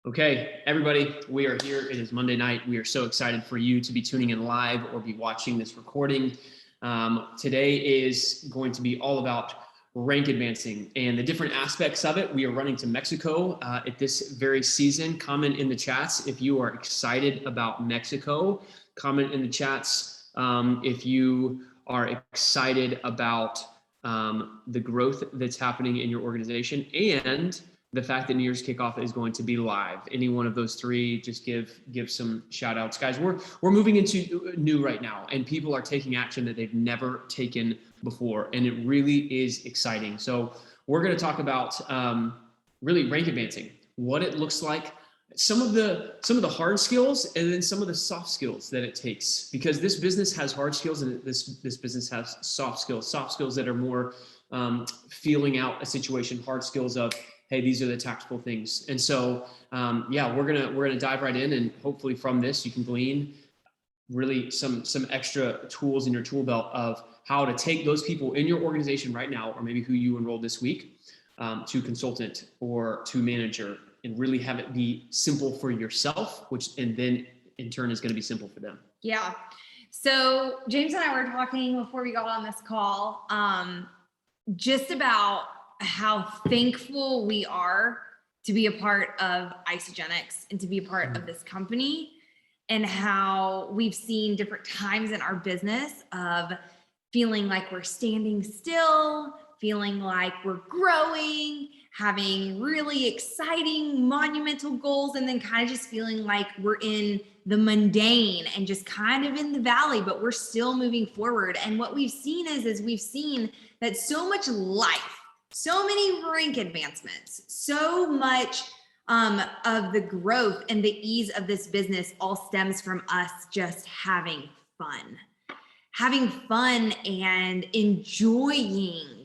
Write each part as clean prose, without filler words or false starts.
Okay, everybody, we are here. It is Monday night. We are so excited for you to be tuning in live or be watching this recording. Today is going to be all about rank advancing and the different aspects of it. We are running to Mexico at this very season. Comment in the chats if you are excited about Mexico. Comment in the chats if you are excited about the growth that's happening in your organization and the fact that New Year's kickoff is going to be live. Any one of those three, just give some shout outs. Guys, we're moving into new right now, and people are taking action that they've never taken before, and it really is exciting. So we're going to talk about really rank advancing, what it looks like, some of the hard skills, and then some of the soft skills that it takes, because this business has hard skills and this business has soft skills that are more feeling out a situation, hard skills of, hey, these are the tactical things. And so, we're gonna dive right in, and hopefully from this you can glean really some extra tools in your tool belt of how to take those people in your organization right now, or maybe who you enrolled this week, to consultant or to manager, and really have it be simple for yourself, and then in turn is going to be simple for them. Yeah. So James and I were talking before we got on this call, just about how thankful we are to be a part of Isagenix and to be a part of this company, and how we've seen different times in our business of feeling like we're standing still, feeling like we're growing, having really exciting, monumental goals, and then kind of just feeling like we're in the mundane and just kind of in the valley, but we're still moving forward. And what we've seen is we've seen that so much life, so many rank advancements, so much of the growth and the ease of this business all stems from us just having fun and enjoying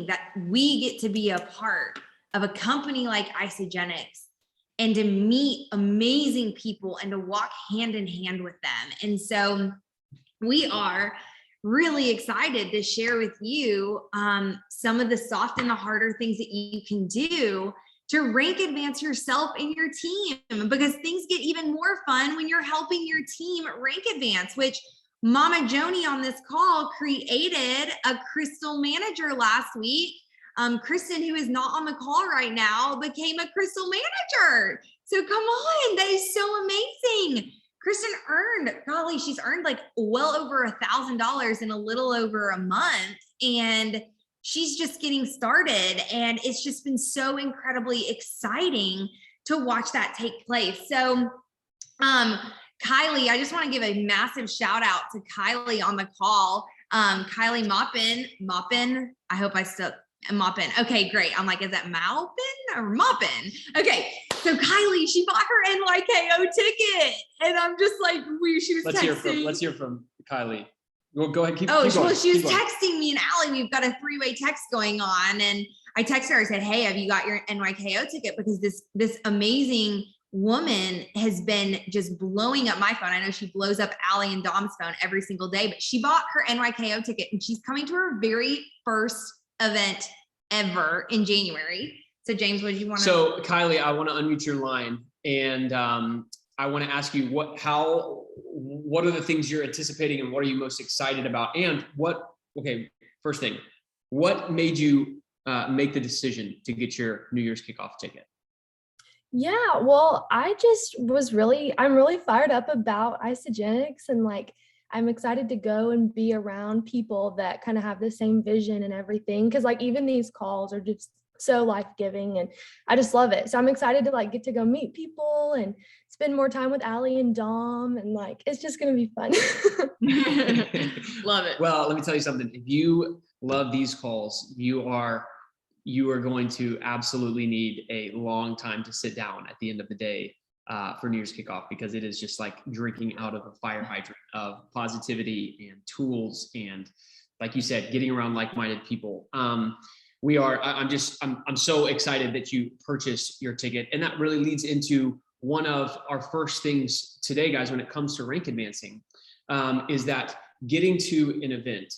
that we get to be a part of a company like Isagenix and to meet amazing people and to walk hand in hand with them. And so we are really excited to share with you some of the soft and the harder things that you can do to rank advance yourself and your team, because things get even more fun when you're helping your team rank advance, which Mama Joni on this call created a crystal manager last week. Kristen, who is not on the call right now, became a crystal manager. So come on, that is so amazing. Kristen she's earned like well over $1,000 in a little over a month, and she's just getting started. And it's just been so incredibly exciting to watch that take place. So, Kylie, I just want to give a massive shout out to Kylie on the call. Kylie Moppin. I hope I still Moppin. Okay, great. I'm like, is that Maupin or Moppin? Okay. So Kylie, she bought her NYKO ticket, and I'm just like, she was texting. Let's hear from Kylie. Well, go ahead. Keep going. She was texting me and Allie. We've got a three-way text going on, and I texted her. I said, "Hey, have you got your NYKO ticket?" Because this amazing woman has been just blowing up my phone. I know she blows up Allie and Dom's phone every single day, but she bought her NYKO ticket, and she's coming to her very first event ever in January. So James, what did you want to? So Kylie, I want to unmute your line, and I want to ask you what are the things you're anticipating, and what are you most excited about? And first thing, what made you make the decision to get your New Year's kickoff ticket? Yeah, well, I'm really fired up about Isagenix, and I'm excited to go and be around people that kind of have the same vision and everything. Cause even these calls are just so life-giving, and I just love it. So I'm excited to get to go meet people and spend more time with Allie and Dom, and it's just going to be fun. Love it. Well, let me tell you something. If you love these calls, you are going to absolutely need a long time to sit down at the end of the day for New Year's kickoff, because it is just like drinking out of a fire hydrant of positivity and tools, and like you said, getting around like-minded people. I'm so excited that you purchased your ticket, and that really leads into one of our first things today, guys, when it comes to rank advancing, is that getting to an event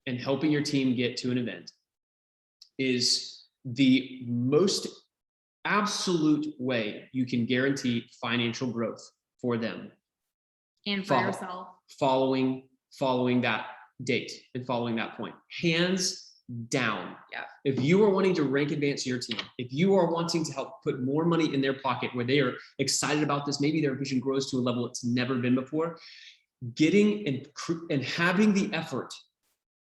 and helping your team get to an event is the most absolute way you can guarantee financial growth for them. And for yourself. Following that date and following that point. Hands down. Yeah. If you are wanting to rank advance your team, if you are wanting to help put more money in their pocket where they are excited about this, maybe their vision grows to a level it's never been before, getting and having the effort,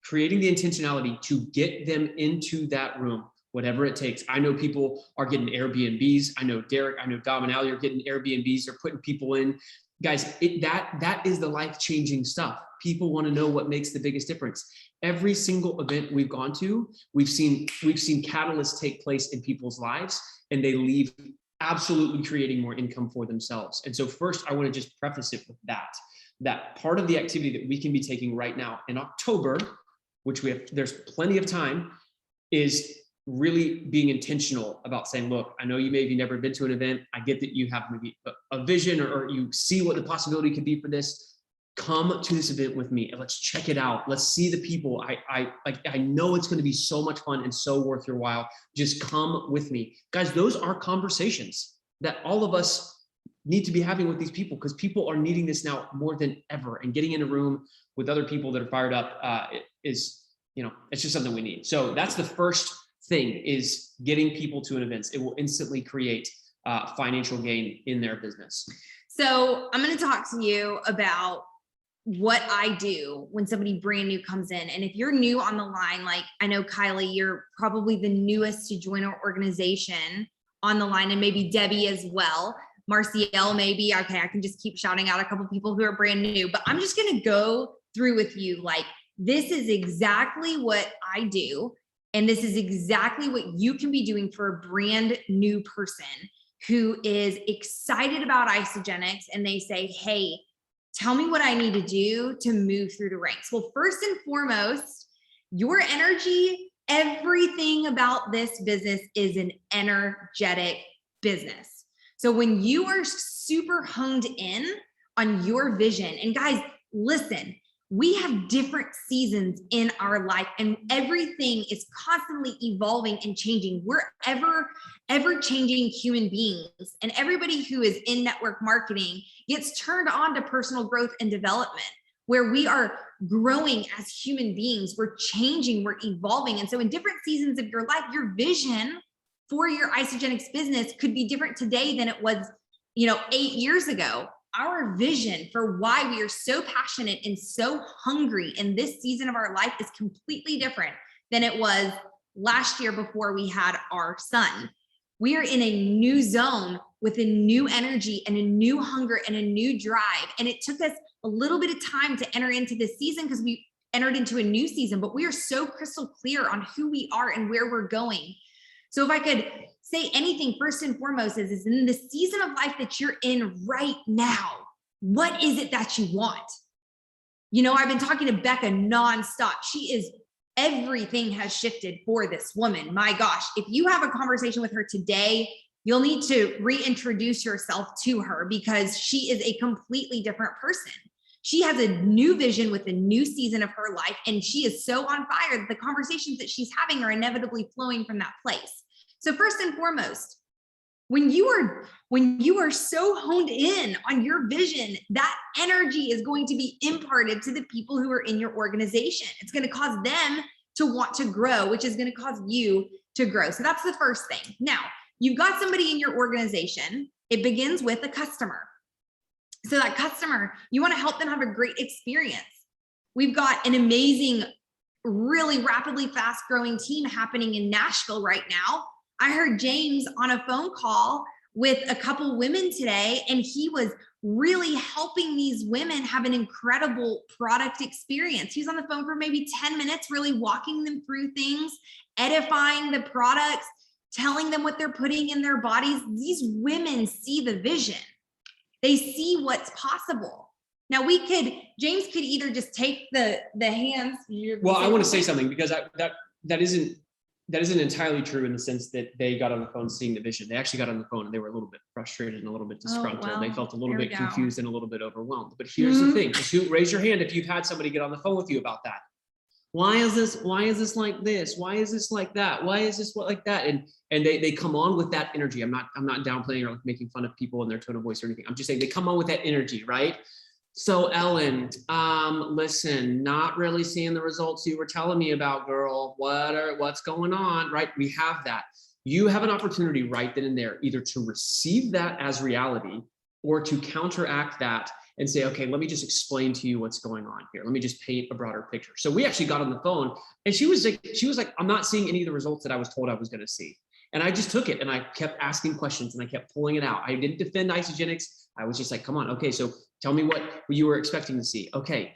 creating the intentionality to get them into that room, whatever it takes. I know people are getting Airbnbs. I know Derek, I know Dom and Ali are getting Airbnbs. They're putting people in. Guys, that is the life-changing stuff. People want to know what makes the biggest difference. Every single event we've gone to, we've seen catalysts take place in people's lives, and they leave absolutely creating more income for themselves. And so first, I want to just preface it with that part of the activity that we can be taking right now in October, which there's plenty of time, is really being intentional about saying, look, I know you maybe never been to an event. I get that you have maybe a vision or you see what the possibility could be for this. Come to this event with me and let's check it out. Let's see the people. I know it's going to be so much fun and so worth your while. Just come with me. Guys, those are conversations that all of us need to be having with these people, because people are needing this now more than ever, and getting in a room with other people that are fired up is, it's just something we need. So that's the first thing, is getting people to an event. It will instantly create financial gain in their business. So I'm going to talk to you about what I do when somebody brand new comes in. And if you're new on the line, like I know Kylie, you're probably the newest to join our organization on the line, and maybe Debbie as well. Marcielle, maybe. Okay, I can just keep shouting out a couple people who are brand new, but I'm just going to go through with you. Like, this is exactly what I do. And this is exactly what you can be doing for a brand new person who is excited about Isagenix, and they say, hey, tell me what I need to do to move through the ranks. Well, first and foremost, your energy, everything about this business is an energetic business. So when you are super honed in on your vision, and guys, listen, we have different seasons in our life, and everything is constantly evolving and changing. We're ever changing human beings, and everybody who is in network marketing gets turned on to personal growth and development, where we are growing as human beings. We're changing, we're evolving. And so in different seasons of your life, your vision for your Isagenix business could be different today than it was, 8 years ago. Our vision for why we are so passionate and so hungry in this season of our life is completely different than it was last year before we had our son. We are in a new zone with a new energy and a new hunger and a new drive. And it took us a little bit of time to enter into this season because we entered into a new season, but we are so crystal clear on who we are and where we're going. So if I could say anything, first and foremost, is in the season of life that you're in right now, what is it that you want? I've been talking to Becca nonstop. Everything has shifted for this woman. My gosh, if you have a conversation with her today, you'll need to reintroduce yourself to her, because she is a completely different person. She has a new vision with a new season of her life, and she is so on fire that the conversations that she's having are inevitably flowing from that place. So first and foremost, when you are so honed in on your vision, that energy is going to be imparted to the people who are in your organization. It's going to cause them to want to grow, which is going to cause you to grow. So that's the first thing. Now, you've got somebody in your organization. It begins with a customer. So that customer, you want to help them have a great experience. We've got an amazing, really rapidly fast growing team happening in Nashville right now. I heard James on a phone call with a couple women today, and he was really helping these women have an incredible product experience. He was on the phone for maybe 10 minutes, really walking them through things, edifying the products, telling them what they're putting in their bodies. These women see the vision. They see what's possible. Now James could either just take the hands. Well, I want to say something, because that isn't entirely true, in the sense that they got on the phone seeing the vision. They actually got on the phone and they were a little bit frustrated and a little bit disgruntled. well, they felt a little bit confused and a little bit overwhelmed. But here's the thing: raise your hand if you've had somebody get on the phone with you about that. Why is this like this? Why is this like that? Why is this what like that? And they come on with that energy. I'm not downplaying or like making fun of people and their tone of voice or anything. I'm just saying they come on with that energy, right? So Ellen, listen, not really seeing the results you were telling me about, girl. What's going on, right? We have that. You have an opportunity right then and there, either to receive that as reality or to counteract that and say, okay, let me just explain to you what's going on here. Let me just paint a broader picture. So we actually got on the phone and she was like, I'm not seeing any of the results that I was told I was going to see. And I just took it and I kept asking questions and I kept pulling it out. I didn't defend Isagenix. I was just like, come on. Okay. So tell me what you were expecting to see. Okay.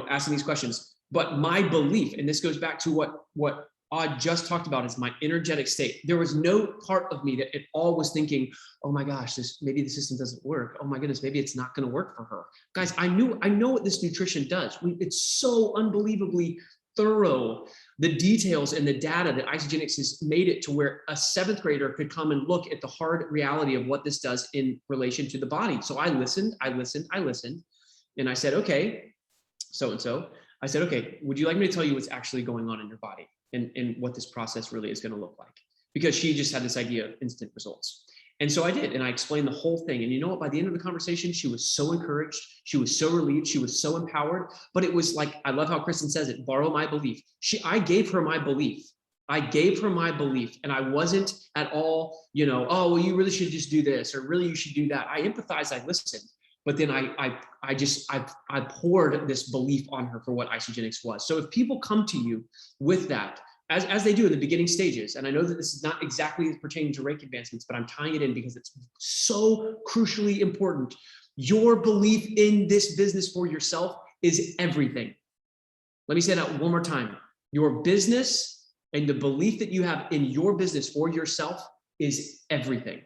Asking these questions, but my belief, and this goes back to what I just talked about, is my energetic state. There was no part of me that at all was thinking, oh my gosh, maybe the system doesn't work. Oh my goodness, maybe it's not going to work for her. Guys, I know what this nutrition does. It's so unbelievably thorough. The details and the data that Isagenix has made it to where a 7th grader could come and look at the hard reality of what this does in relation to the body. So I listened, and I said, okay, so-and-so. I said, okay, would you like me to tell you what's actually going on in your body and what this process really is going to look like? Because she just had this idea of instant results. And so I did, and I explained the whole thing. And you know what? By the end of the conversation, she was so encouraged. She was so relieved. She was so empowered. But it was like, I love how Kristen says it, borrow my belief. I gave her my belief. And I wasn't at all, oh, well, you really should just do this, or really you should do that. I empathized, I listened. But then I poured this belief on her for what Isagenix was. So if people come to you with that, as they do in the beginning stages, and I know that this is not exactly pertaining to rank advancements, but I'm tying it in because it's so crucially important. Your belief in this business for yourself is everything. Let me say that one more time. Your business and the belief that you have in your business for yourself is everything.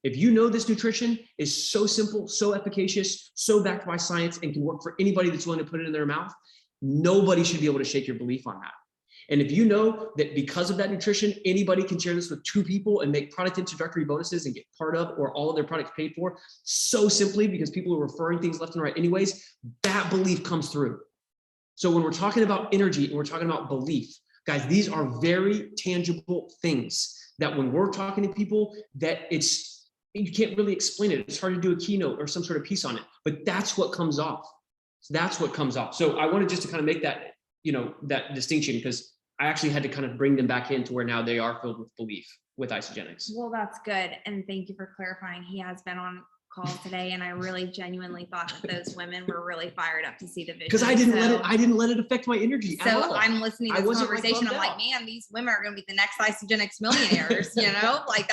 If you know this nutrition is so simple, so efficacious, so backed by science, and can work for anybody that's willing to put it in their mouth, nobody should be able to shake your belief on that. And if you know that because of that nutrition, anybody can share this with 2 people and make product introductory bonuses and get part of or all of their products paid for so simply because people are referring things left and right anyways, that belief comes through. So when we're talking about energy and we're talking about belief, guys, these are very tangible things that when we're talking to people, that you can't really explain it. It's hard to do a keynote or some sort of piece on it, but that's what comes off. So I wanted just to kind of make that, that distinction, because I actually had to kind of bring them back into where now they are filled with belief with Isagenix. Well, that's good. And thank you for clarifying. He has been on call today, and I really genuinely thought that those women were really fired up to see the vision. Because I didn't let it affect my energy at all. I'm listening to this conversation. I'm like, man, these women are going to be the next Isagenix millionaires. Like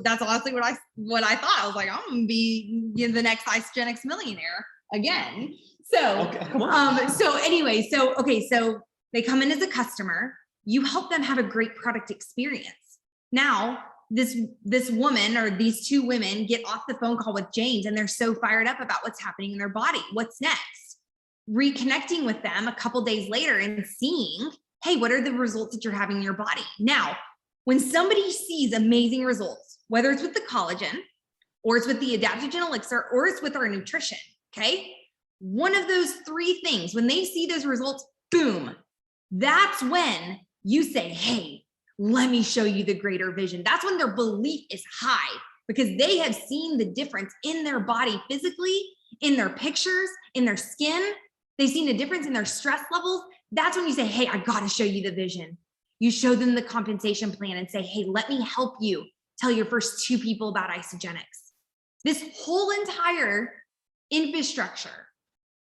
that's honestly what I thought. I was like, I'm going to be the next Isagenix millionaire again. So, okay, come on. So they come in as a customer. You help them have a great product experience. Now, this woman or these 2 women get off the phone call with James, and they're so fired up about what's happening in their body. What's next? Reconnecting with them a couple days later and seeing, hey, what are the results that you're having in your body? Now, when somebody sees amazing results, whether it's with the collagen or it's with the adaptogen elixir or it's with our nutrition, okay? One of those 3 things, when they see those results, boom, that's when you say, hey, let me show you the greater vision. That's when their belief is high because they have seen the difference in their body physically, in their pictures, in their skin. They've seen a difference in their stress levels. That's when you say, hey, I got to show you the vision. You show them the compensation plan and say, hey, let me help you tell your first 2 people about Isagenix. This whole entire infrastructure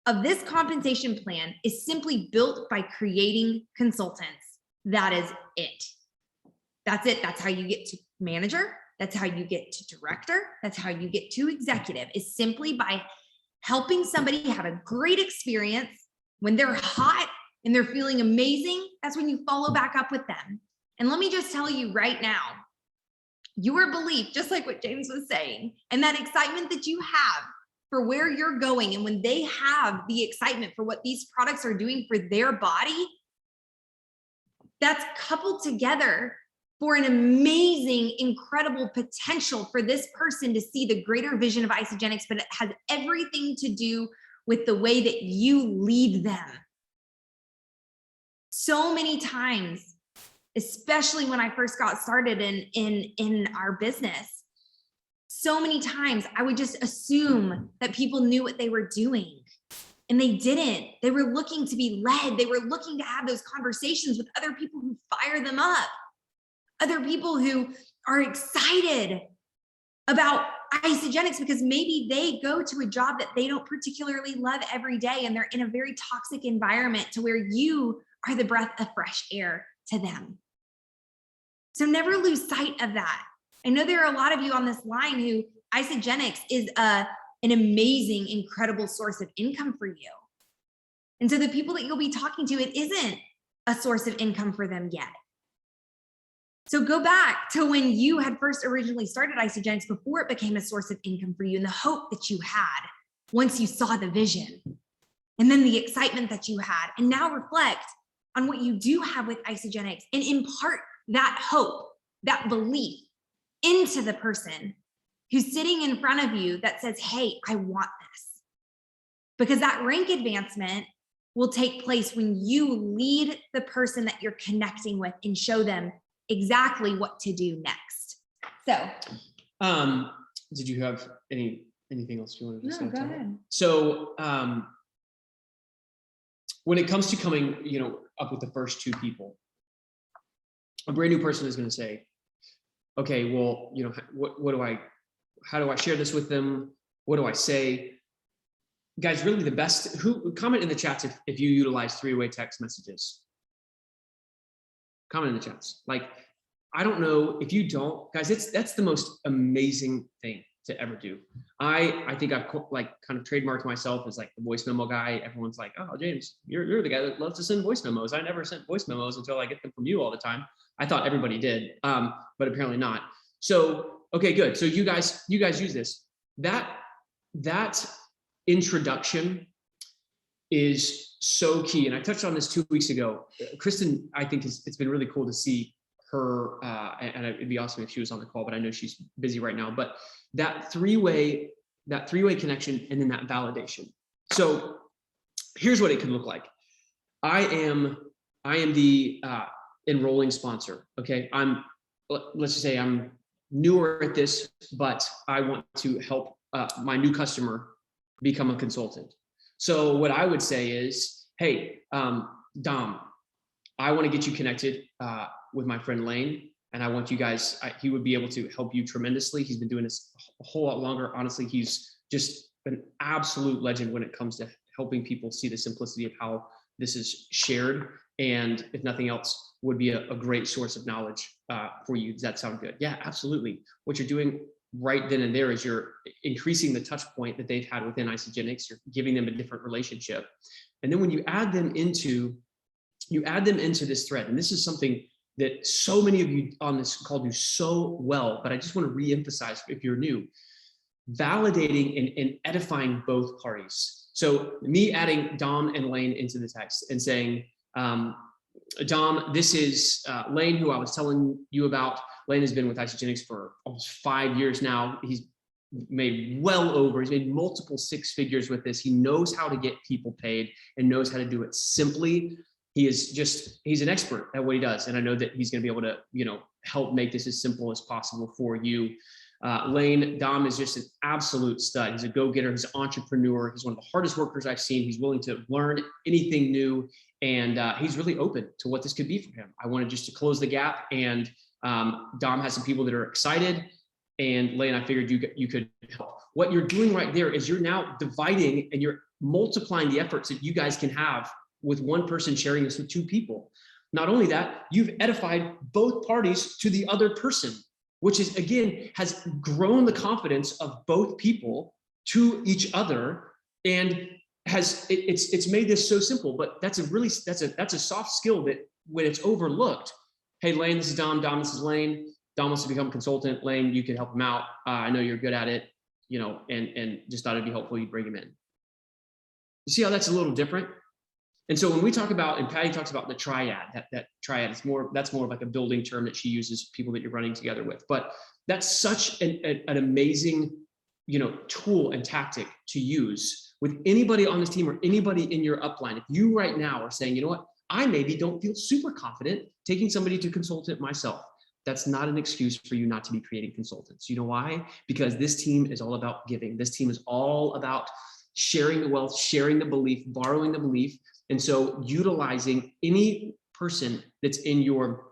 of this compensation plan is simply built by creating consultants. That is it. That's it. That's how you get to manager. That's how you get to director. That's how you get to executive, is simply by helping somebody have a great experience. When they're hot and they're feeling amazing, that's when you follow back up with them. And let me just tell you right now, your belief, just like what James was saying, and that excitement that you have for where you're going, and when they have the excitement for what these products are doing for their body, that's coupled together for an amazing, incredible potential for this person to see the greater vision of Isagenix, but it has everything to do with the way that you lead them. So many times, especially when I first got started in our business, so many times I would just assume that people knew what they were doing, and they didn't. They were looking to be led. They were looking to have those conversations with other people who fire them up, other people who are excited about Isagenix because maybe they go to a job that they don't particularly love every day, and they're in a very toxic environment to where you are the breath of fresh air to them. So never lose sight of that. I know there are a lot of you on this line who Isagenix is an amazing, incredible source of income for you. And so the people that you'll be talking to, it isn't a source of income for them yet. So go back to when you had first originally started Isagenix, before it became a source of income for you, and the hope that you had once you saw the vision, and then the excitement that you had, and now reflect on what you do have with Isagenix and impart that hope, that belief into the person who's sitting in front of you that says, hey, I want this. Because that rank advancement will take place when you lead the person that you're connecting with and show them exactly what to do next. So, did you have anything else you wanted to say? No, go ahead. So, when it comes to coming, up with the first two people, a brand new person is going to say, okay, well, how do I share this with them? What do I say? Guys, really the best, comment in the chats if you utilize three-way text messages. Comment in the chats. Like, I don't know if you don't, guys, that's the most amazing thing to ever do. I think I've kind of trademarked myself as like the voice memo guy. Everyone's like, oh, James, you're the guy that loves to send voice memos. I never sent voice memos until I get them from you all the time. I thought everybody did, but apparently not. So, okay, good. So you guys use this. That introduction is so key. And I touched on this 2 weeks ago. Kristen, I think it's been really cool to see her, and it'd be awesome if she was on the call, but I know she's busy right now. But that three-way connection, and then that validation. So here's what it can look like. I am the enrolling sponsor. Okay, let's just say I'm newer at this, but I want to help my new customer become a consultant. So what I would say is, hey, Dom, I want to get you connected with my friend Lane, and I want you guys, he would be able to help you tremendously. He's been doing this a whole lot longer. Honestly, he's just an absolute legend when it comes to helping people see the simplicity of how this is shared, and if nothing else, would be a great source of knowledge for you. Does that sound good? Yeah, absolutely. What you're doing right then and there is you're increasing the touch point that they've had within Isagenix. You're giving them a different relationship. And then when you add them into this thread, and this is something that so many of you on this call do so well, but I just want to reemphasize if you're new, validating and edifying both parties. So me adding Dom and Lane into the text and saying, Dom, this is Lane, who I was telling you about. Lane has been with Isagenix for almost 5 years now. He's made he's made multiple six figures with this. He knows how to get people paid and knows how to do it simply. He's an expert at what he does. And I know that he's going to be able to, help make this as simple as possible for you. Lane, Dom is just an absolute stud. He's a go-getter. He's an entrepreneur. He's one of the hardest workers I've seen. He's willing to learn anything new. And he's really open to what this could be for him. I wanted just to close the gap. And Dom has some people that are excited. And Lane, I figured you could help. What you're doing right there is you're now dividing and you're multiplying the efforts that you guys can have with one person sharing this with two people. Not only that, you've edified both parties to the other person, which is, again, has grown the confidence of both people to each other, and it's made this so simple. But that's a soft skill that when it's overlooked. Hey, Lane, this is Dom. Dom, this is Lane. Dom wants to become a consultant. Lane, you can help him out. I know you're good at it, and just thought it'd be helpful you bring him in. You see how that's a little different? And so when we talk about, and Patty talks about the triad, that triad, that's more of like a building term that she uses, people that you're running together with. But that's such an amazing, tool and tactic to use with anybody on this team or anybody in your upline. If you right now are saying, you know what, I maybe don't feel super confident taking somebody to consultant myself. That's not an excuse for you not to be creating consultants. You know why? Because this team is all about giving. This team is all about sharing the wealth, sharing the belief, borrowing the belief. And so utilizing any person that's in your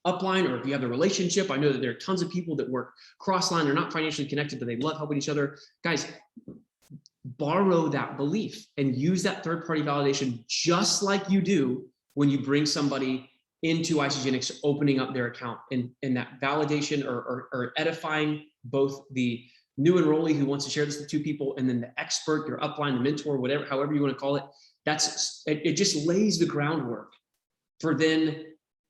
upline, or if you have a relationship, I know that there are tons of people that work cross-line, they're not financially connected, but they love helping each other. Guys, borrow that belief and use that third-party validation just like you do when you bring somebody into Isagenix, opening up their account, and that validation or edifying both the new enrollee who wants to share this with two people, and then the expert, your upline, the mentor, whatever, however you want to call it. It just lays the groundwork for then,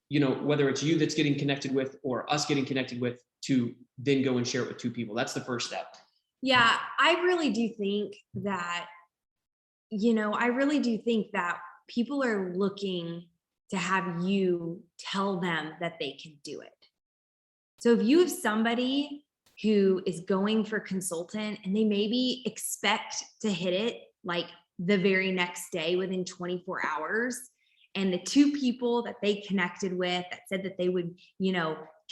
you know, whether it's you that's getting connected with or us getting connected with, to then go and share it with two people. That's the first step. Yeah, I really do think that, I really do think that people are looking to have you tell them that they can do it. So if you have somebody who is going for consultant and they maybe expect to hit it like the very next day within 24 hours, and the two people that they connected with that said that they would,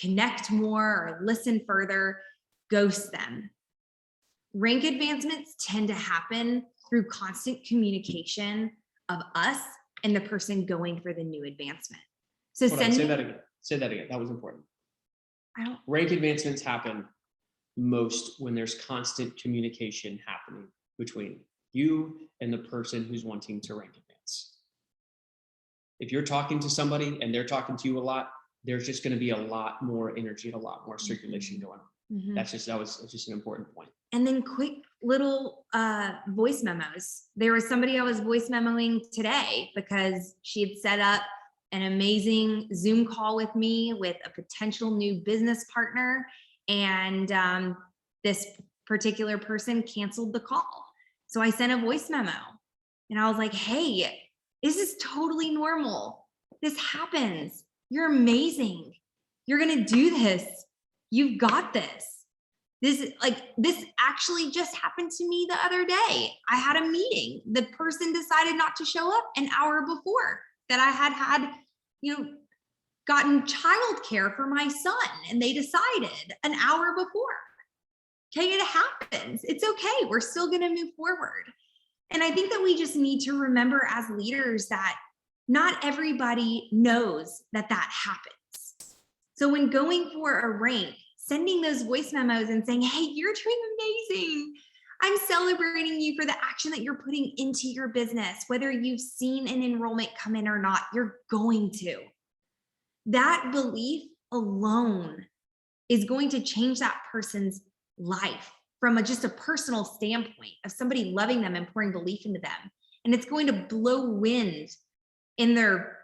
connect more or listen further, ghost them. Rank advancements tend to happen through constant communication of us and the person going for the new advancement. So say that again. Say that again. That was important. Rank advancements happen most when there's constant communication happening between you and the person who's wanting to rank advance. If you're talking to somebody and they're talking to you a lot, there's just going to be a lot more energy, a lot more circulation going on. Mm-hmm. That's just an important point. And then quick little voice memos. There was somebody I was voice memoing today because she had set up an amazing Zoom call with me with a potential new business partner. And this particular person canceled the call. So I sent a voice memo and I was like, hey, this is totally normal. This happens. You're amazing. You're going to do this. You've got this. This actually just happened to me the other day. I had a meeting. The person decided not to show up an hour before that I had, gotten childcare for my son, and they decided an hour before. Okay, it happens. It's okay. We're still going to move forward. And I think that we just need to remember as leaders that not everybody knows that happens. So when going for a rank, sending those voice memos and saying, hey, you're doing amazing. I'm celebrating you for the action that you're putting into your business. Whether you've seen an enrollment come in or not, you're going to. That belief alone is going to change that person's life from just a personal standpoint of somebody loving them and pouring belief into them. And it's going to blow wind in their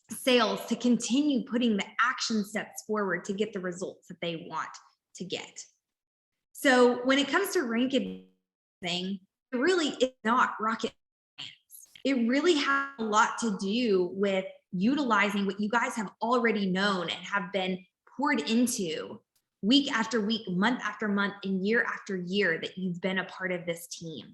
sails to continue putting the action steps forward to get the results that they want to get. So when it comes to rank advancing, it really is not rocket science. It really has a lot to do with utilizing what you guys have already known and have been poured into week after week, month after month, and year after year that you've been a part of this team.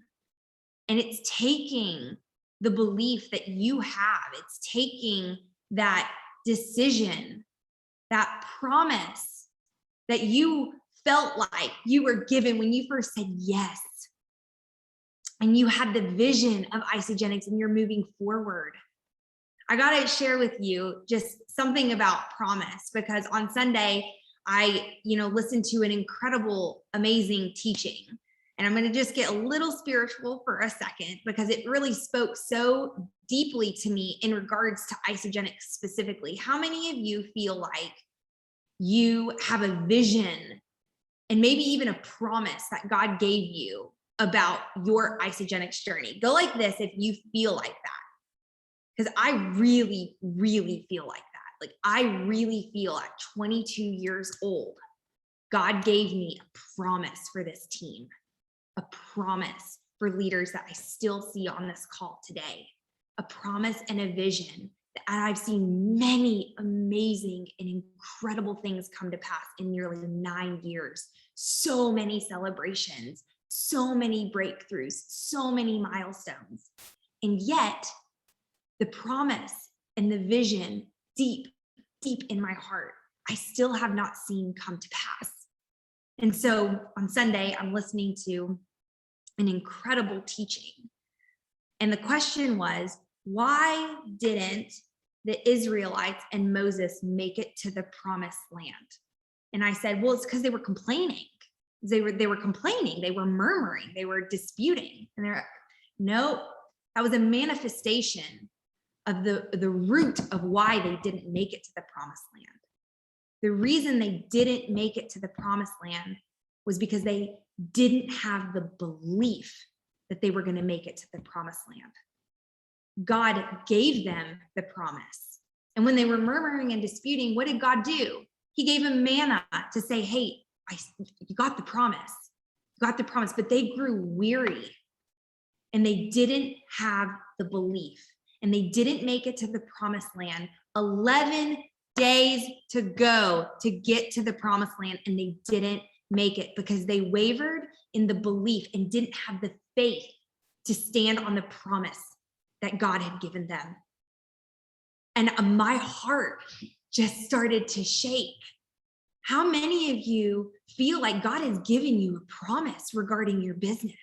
And it's taking the belief that you have, it's taking that decision, that promise that you felt like you were given when you first said yes. And you had the vision of Isagenix and you're moving forward. I got to share with you just something about promise, because on Sunday, I, listened to an incredible, amazing teaching. And I'm going to just get a little spiritual for a second because it really spoke so deeply to me in regards to Isagenix specifically. How many of you feel like you have a vision and maybe even a promise that God gave you about your Isagenix journey? Go like this if you feel like that. Because I really, really feel like that. Like I really feel at 22 years old, God gave me a promise for this team, a promise for leaders that I still see on this call today, a promise and a vision that I've seen many amazing and incredible things come to pass in nearly 9 years. So many celebrations, so many breakthroughs, so many milestones. And yet the promise and the vision deep, deep in my heart, I still have not seen come to pass. And so on Sunday, I'm listening to an incredible teaching. And the question was, why didn't the Israelites and Moses make it to the promised land? And I said, well, it's because they were complaining. They were complaining, they were murmuring, they were disputing. And they're, no, that was a manifestation of the root of why they didn't make it to the promised land. The reason they didn't make it to the promised land was because they didn't have the belief that they were going to make it to the promised land. God gave them the promise. And when they were murmuring and disputing, what did God do? He gave them manna to say, hey, you got the promise. You got the promise. But they grew weary and they didn't have the belief and they didn't make it to the promised land. 11 days to go to get to the promised land, and they didn't make it because they wavered in the belief and didn't have the faith to stand on the promise that God had given them. And my heart just started to shake. How many of you feel like God has given you a promise regarding your business?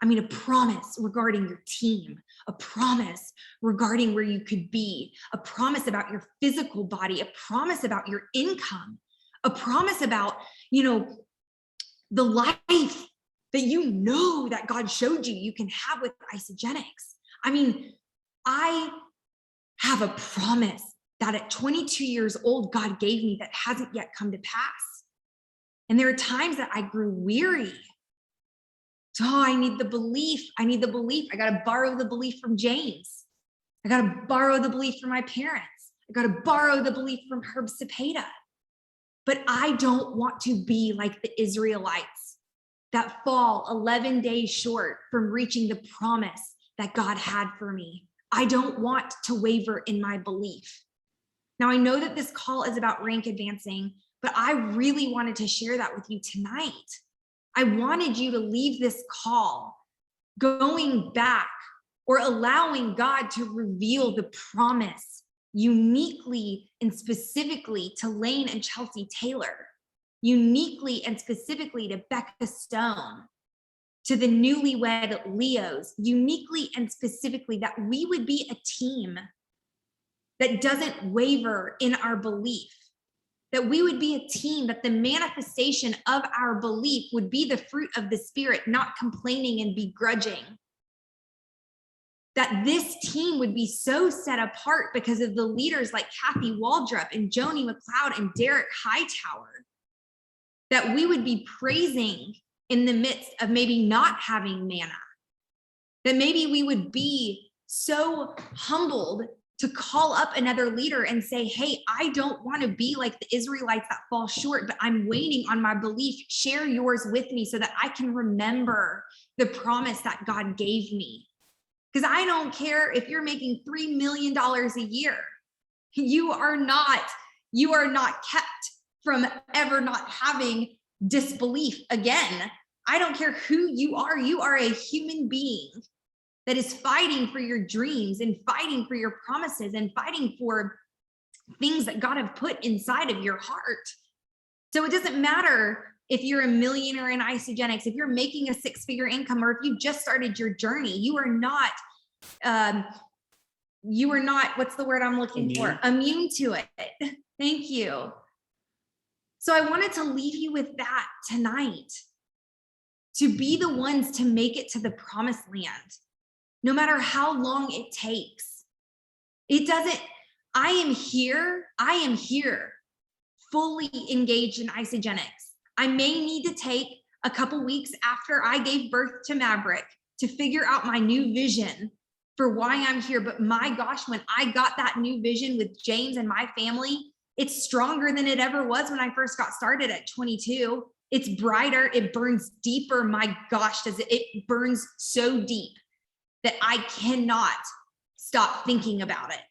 I mean, a promise regarding your team, a promise regarding where you could be, a promise about your physical body, a promise about your income, a promise about, the life that that God showed you can have with Isogenics. I mean, I have a promise that at 22 years old, God gave me that hasn't yet come to pass. And there are times that I grew weary. So I need the belief. I got to borrow the belief from James. I got to borrow the belief from my parents. I got to borrow the belief from Herb Cepeda. But I don't want to be like the Israelites that fall 11 days short from reaching the promise that God had for me. I don't want to waver in my belief. Now, I know that this call is about rank advancing, but I really wanted to share that with you tonight. I wanted you to leave this call going back or allowing God to reveal the promise uniquely and specifically to Lane and Chelsea Taylor, uniquely and specifically to Becca Stone, to the newlywed Leos, uniquely and specifically that we would be a team that doesn't waver in our belief, that we would be a team that the manifestation of our belief would be the fruit of the Spirit, not complaining and begrudging. That this team would be so set apart because of the leaders like Kathy Waldrop and Joni McLeod and Derek Hightower, that we would be praising in the midst of maybe not having manna, that maybe we would be so humbled to call up another leader and say, hey, I don't want to be like the Israelites that fall short, but I'm waiting on my belief. Share yours with me so that I can remember the promise that God gave me. Because I don't care if you're making $3 million a year. You are not kept from ever not having disbelief again. I don't care who you are. You are a human being that is fighting for your dreams and fighting for your promises and fighting for things that God have put inside of your heart. So it doesn't matter if you're a millionaire in Isogenics, if you're making a 6-figure income, or if you just started your journey, you are not, what's the word I'm looking for? Immune to it. Thank you. So I wanted to leave you with that tonight, to be the ones to make it to the promised land. No matter how long it takes. I am here fully engaged in Isogenics. I may need to take a couple weeks after I gave birth to Maverick to figure out my new vision for why I'm here. But my gosh, when I got that new vision with James and my family, it's stronger than it ever was when I first got started at 22. It's brighter, it burns deeper. My gosh, it burns so deep that I cannot stop thinking about it.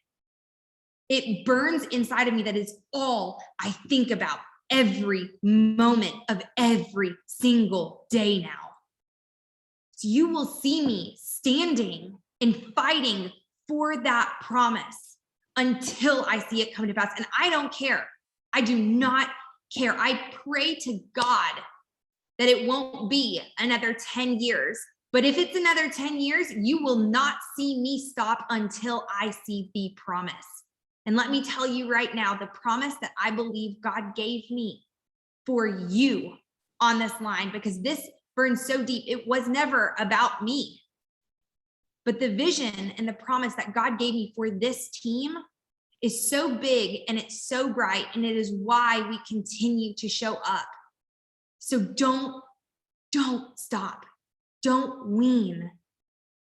It burns inside of me. That is all I think about every moment of every single day now. So you will see me standing and fighting for that promise until I see it come to pass. And I don't care. I do not care. I pray to God that it won't be another 10 years. But if it's another 10 years, you will not see me stop until I see the promise. And let me tell you right now, the promise that I believe God gave me for you on this line, because this burns so deep, it was never about me. But the vision and the promise that God gave me for this team is so big and it's so bright, and it is why we continue to show up. So don't stop. Don't wean.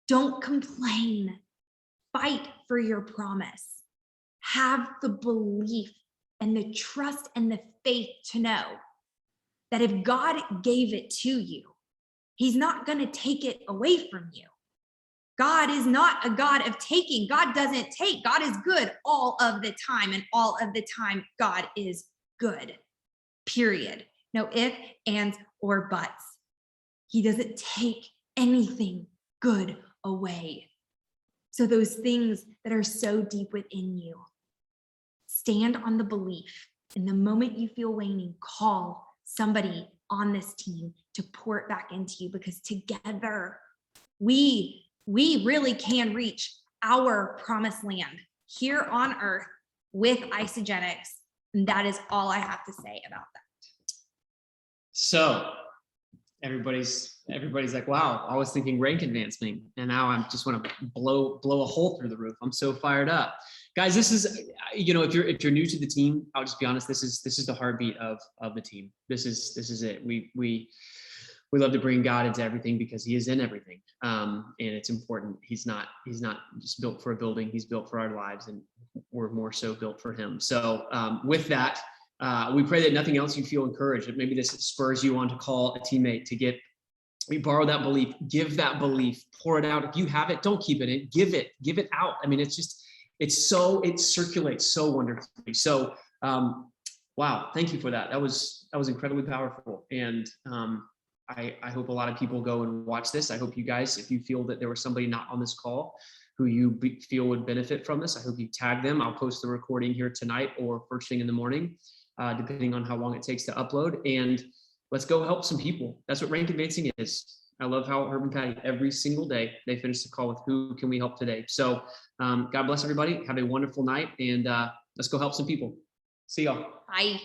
Don't complain. Fight for your promise. Have the belief and the trust and the faith to know that if God gave it to you, he's not going to take it away from you. God is not a God of taking. God doesn't take. God is good all of the time, and all of the time, God is good. Period. No ifs, ands, or buts. He doesn't take anything good away. So those things that are so deep within you, stand on the belief. And the moment you feel waning, call somebody on this team to pour it back into you, because together we really can reach our promised land here on earth with Isogenics. And that is all I have to say about that. So everybody's like, wow, I was thinking rank advancement, and now I just want to blow a hole through the roof. I'm so fired up. Guys, this is, if you're new to the team, I'll just be honest, this is the heartbeat of the team. This is it. We love to bring God into everything because he is in everything. And it's important. He's not just built for a building. He's built for our lives, and we're more so built for him. So with that, we pray that nothing else you feel encouraged, that maybe this spurs you on to call a teammate to we borrow that belief, give that belief, pour it out. If you have it, don't keep it in, give it out. I mean, it circulates so wonderfully. So, wow, thank you for that. That was incredibly powerful. And I hope a lot of people go and watch this. I hope you guys, if you feel that there was somebody not on this call who you feel would benefit from this, I hope you tag them. I'll post the recording here tonight or first thing in the morning, depending on how long it takes to upload. And let's go help some people. That's what rank advancing is. I love how Herb and Patty, every single day, they finish the call with who can we help today? So God bless everybody. Have a wonderful night, and let's go help some people. See y'all. Bye.